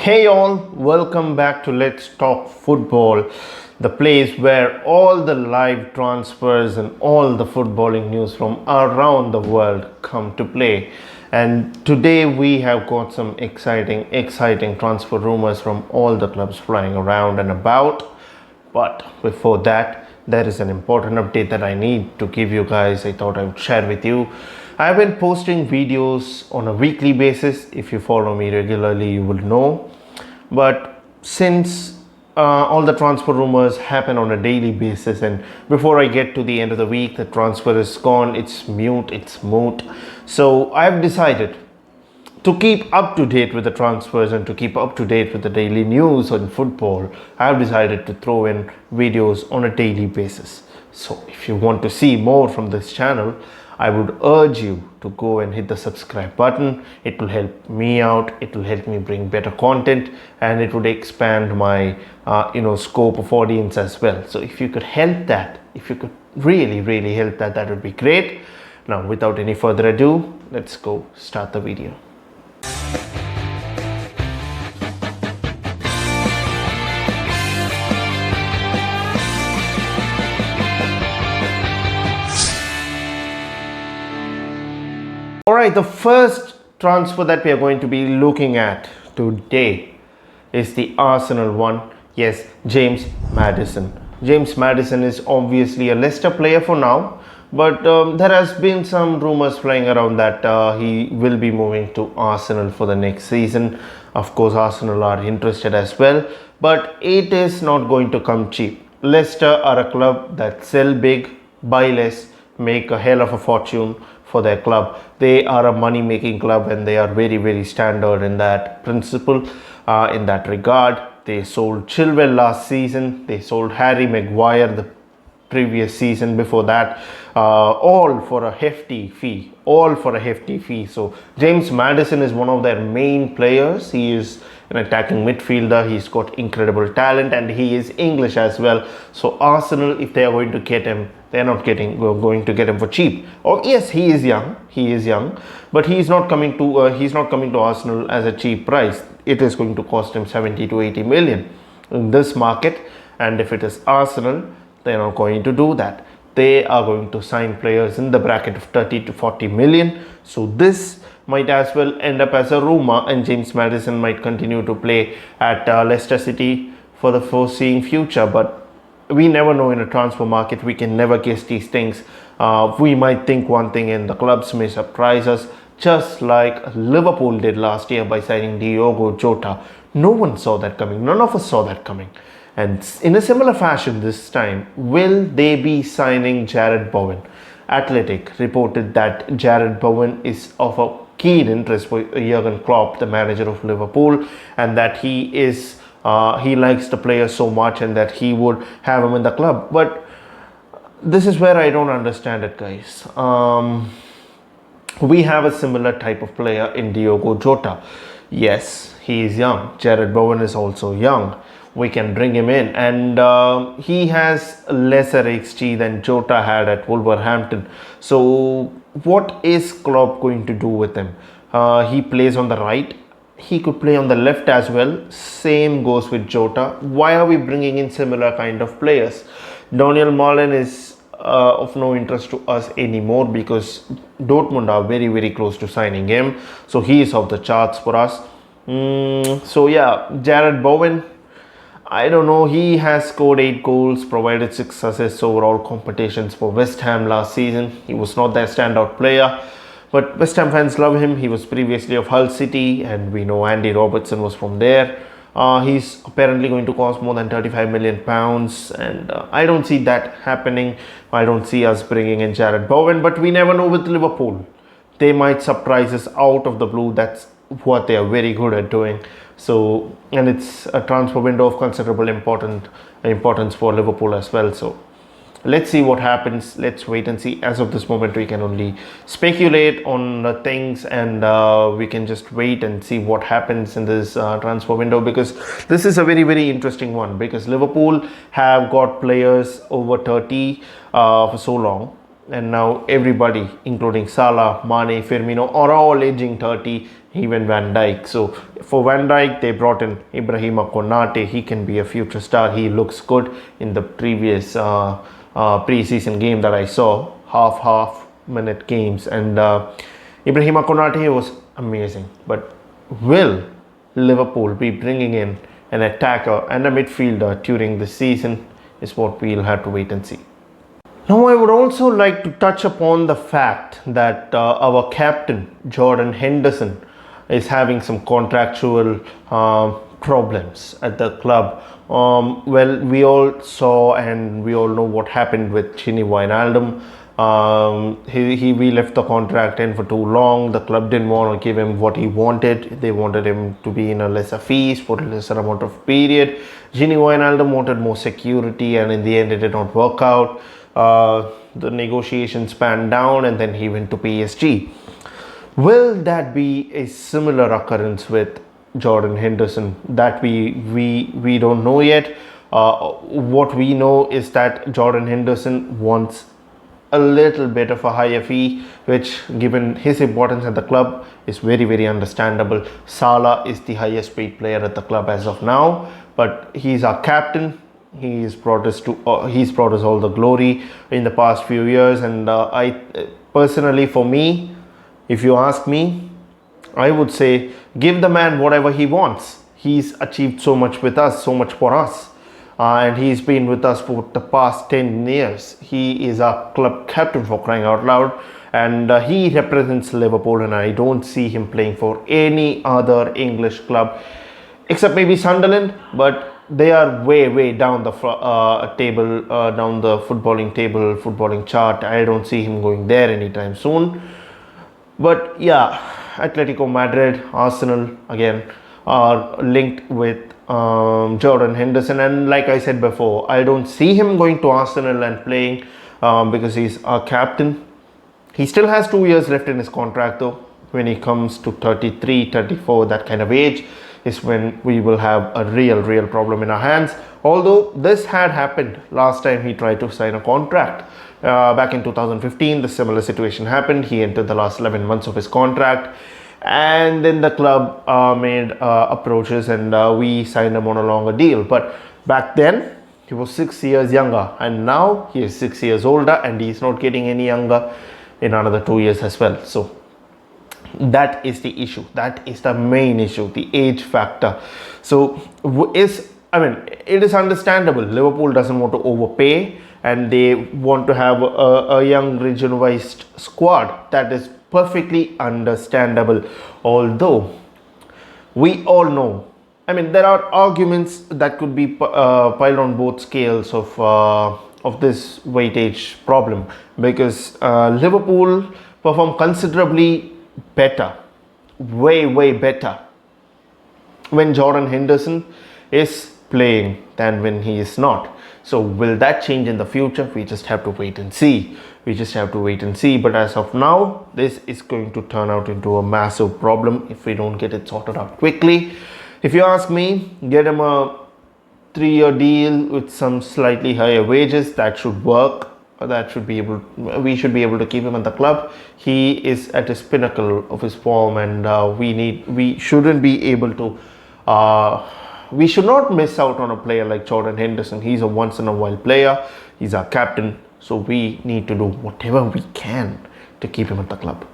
Hey all, welcome back to Let's Talk Football, the place where all the live transfers and all the footballing news from around the world come to play. And today we have got some exciting transfer rumors from all the clubs flying around and about. But before that, there is an important update that I need to give you guys. I thought I would share with you. I've been posting videos on a weekly basis. If you follow me regularly, you will know. But since all the transfer rumors happen on a daily basis, and before I get to the end of the week, the transfer is gone, it's mute, it's moot. So I've decided to keep up to date with the transfers and to keep up to date with the daily news on football. I've decided to throw in videos on a daily basis. So if you want to see more from this channel, I would urge you to go and hit the subscribe button. It will help me out, it will help me bring better content, and it would expand my scope of audience as well. So if you could help that, if you could really help that, that would be great. Now without any further ado, let's go start the video. Alright, the first transfer that we are going to be looking at today is the Arsenal one. Yes, James Maddison. James Maddison is obviously a Leicester player for now, but there has been some rumors flying around that he will be moving to Arsenal for the next season. Of course, Arsenal are interested as well, but it is not going to come cheap. Leicester are a club that sell big, buy less, make a hell of a fortune for their club. They are a money making club and they are very standard in that principle, in that regard. They sold Chilwell last season, they sold Harry Maguire the previous season before that, all for a hefty fee, So James Maddison is one of their main players. He is an attacking midfielder. He's got incredible talent and he is English as well. So Arsenal, if they are going to get him, they're not going to get him for cheap. Oh yes, he is young, but he's not coming to Arsenal as a cheap price. It is going to cost him 70 to 80 million in this market, and if it is Arsenal, they're not going to do that. They are going to sign players in the bracket of 30 to 40 million. So this might as well end up as a rumor, and James Maddison might continue to play at Leicester City for the foreseeing future. But we never know in a transfer market. We can never guess these things. We might think one thing and the clubs may surprise us, just like Liverpool did last year by signing Diogo Jota. No one saw that coming. None of us saw that coming. And in a similar fashion this time, will they be signing Jarrod Bowen? Athletic reported that Jarrod Bowen is of a keen interest for Jurgen Klopp, the manager of Liverpool, and that he likes the player so much and that he would have him in the club. But this is where I don't understand it, guys. We have a similar type of player in Diogo Jota. Yes, he is young. Jarrod Bowen is also young. We can bring him in, and he has lesser XG than Jota had at Wolverhampton. So what is Klopp going to do with him? He plays on the right. He could play on the left as well. Same goes with Jota. Why are we bringing in similar kind of players? Daniel Malen is of no interest to us anymore because Dortmund are very close to signing him. So he is off the charts for us. So yeah, Jarrod Bowen, I don't know. He has scored 8 goals, provided 6 assists over all competitions for West Ham last season. He was not their standout player, but West Ham fans love him. He was previously of Hull City, and we know Andy Robertson was from there. He's apparently going to cost more than £35 million, and I don't see that happening. I don't see us bringing in Jarrod Bowen, but we never know with Liverpool. They might surprise us out of the blue. That's what they are very good at doing. So, and it's a transfer window of considerable importance for Liverpool as well. So let's see what happens. Let's wait and see. As of this moment, we can only speculate on the things, and we can just wait and see what happens in this transfer window, because this is a very interesting one, because Liverpool have got players over 30 for so long, and now everybody, including Salah, Mane, Firmino, are all aging 30. even Van Dijk. So for Van Dijk, they brought in Ibrahima Konate. He can be a future star. He looks good in the previous preseason game that I saw, half minute games, and Ibrahima Konate was amazing. But will Liverpool be bringing in an attacker and a midfielder during the season is what we'll have to wait and see. Now, I would also like to touch upon the fact that our captain, Jordan Henderson, is having some contractual problems at the club. Well, we all saw and we all know what happened with Gini Wijnaldum. We left the contract in for too long. The club didn't want to give him what he wanted. They wanted him to be in a lesser fees for a lesser amount of period. Gini Wijnaldum wanted more security, and in the end it did not work out. The negotiations panned down, and then he went to PSG. Will that be a similar occurrence with Jordan Henderson? That we don't know yet. What we know is that Jordan Henderson wants a little bit of a higher fee, which, given his importance at the club, is very understandable. Salah is the highest paid player at the club as of now, but he's our captain. He's brought us all the glory in the past few years, and I personally, for me, if you ask me, I would say give the man whatever he wants. He's achieved so much with us, so much for us. And he's been with us for the past 10 years. He is our club captain, for crying out loud, and he represents Liverpool, and I don't see him playing for any other English club except maybe Sunderland, but they are way down the table, down the footballing chart. I don't see him going there anytime soon. But yeah, Atletico Madrid, Arsenal again are linked with Jordan Henderson, and like I said before, I don't see him going to Arsenal and playing because he's our captain. He still has 2 years left in his contract though. When he comes to 33, 34, that kind of age is when we will have a real problem in our hands. Although this had happened last time he tried to sign a contract. Back in 2015, the similar situation happened. He entered the last 11 months of his contract, and then the club made approaches, and we signed him on a longer deal. But back then he was 6 years younger, and now he is 6 years older, and he's not getting any younger in another 2 years as well. So that is the issue. That is the main issue, the age factor. So it is understandable. Liverpool doesn't want to overpay, and they want to have a young, rejuvenated squad. That is perfectly understandable. Although we all know, there are arguments that could be piled on both scales of this weightage problem, because Liverpool perform considerably better, way better when Jordan Henderson is playing than when he is not. So will that change in the future? We just have to wait and see. But as of now, this is going to turn out into a massive problem if we don't get it sorted out quickly. If you ask me, get him a 3-year deal with some slightly higher wages. That should work. We should be able to keep him at the club. He is at his pinnacle of his form, and we shouldn't be able to we should not miss out on a player like Jordan Henderson. He's a once in a while player. He's our captain, so we need to do whatever we can to keep him at the club.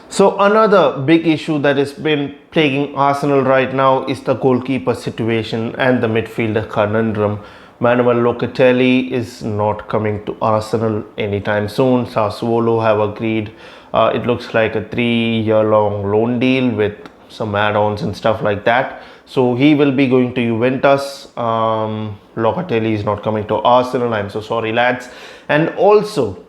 So another big issue that has been plaguing Arsenal right now is the goalkeeper situation and the midfielder conundrum. Manuel Locatelli is not coming to Arsenal anytime soon. Sassuolo have agreed. It looks like a 3-year-long loan deal with some add-ons and stuff like that. So he will be going to Juventus. Locatelli is not coming to Arsenal. I'm so sorry, lads. And also,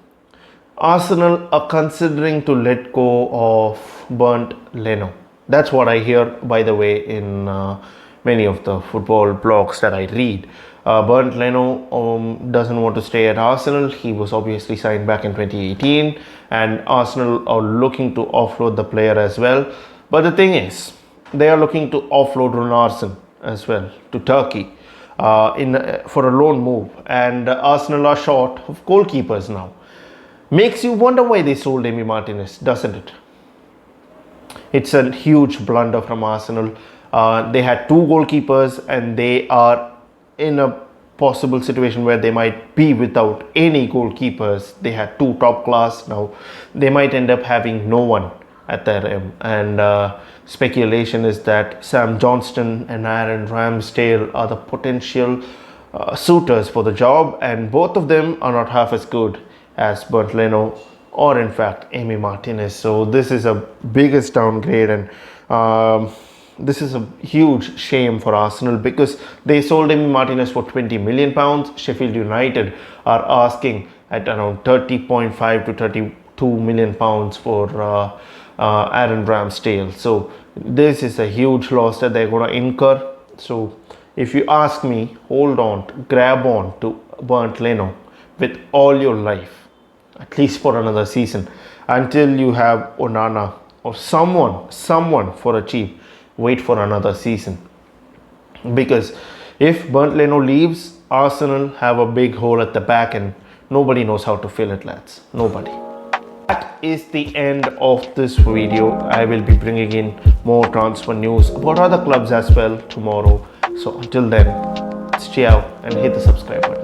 Arsenal are considering to let go of Bernd Leno. That's what I hear, by the way, in many of the football blogs that I read. Bernd Leno doesn't want to stay at Arsenal. He was obviously signed back in 2018, and Arsenal are looking to offload the player as well. But the thing is, they are looking to offload Runarsson as well to Turkey for a loan move, and Arsenal are short of goalkeepers now. Makes you wonder why they sold Emi Martinez, doesn't it? It's a huge blunder from Arsenal. They had two goalkeepers and they are in a possible situation where they might be without any goalkeepers. They had two top class. Now they might end up having no one at their end. And speculation is that Sam Johnston and Aaron Ramsdale are the potential suitors for the job, and both of them are not half as good as Bernd Leno or in fact Emi Martinez. So this is a biggest downgrade, and this is a huge shame for Arsenal because they sold Emi Martinez for £20 million. Sheffield United are asking at around 30.5 to 32 million pounds for Aaron Ramsdale. So this is a huge loss that they're going to incur. So if you ask me, hold on, grab on to Bernd Leno with all your life, at least for another season, until you have Onana or someone for a cheap. Wait for another season, because if Bernd Leno leaves, Arsenal have a big hole at the back and nobody knows how to fill it, lads. Nobody. That is the end of this video. I will be bringing in more transfer news about other clubs as well tomorrow. So until then, stay out and hit the subscribe button.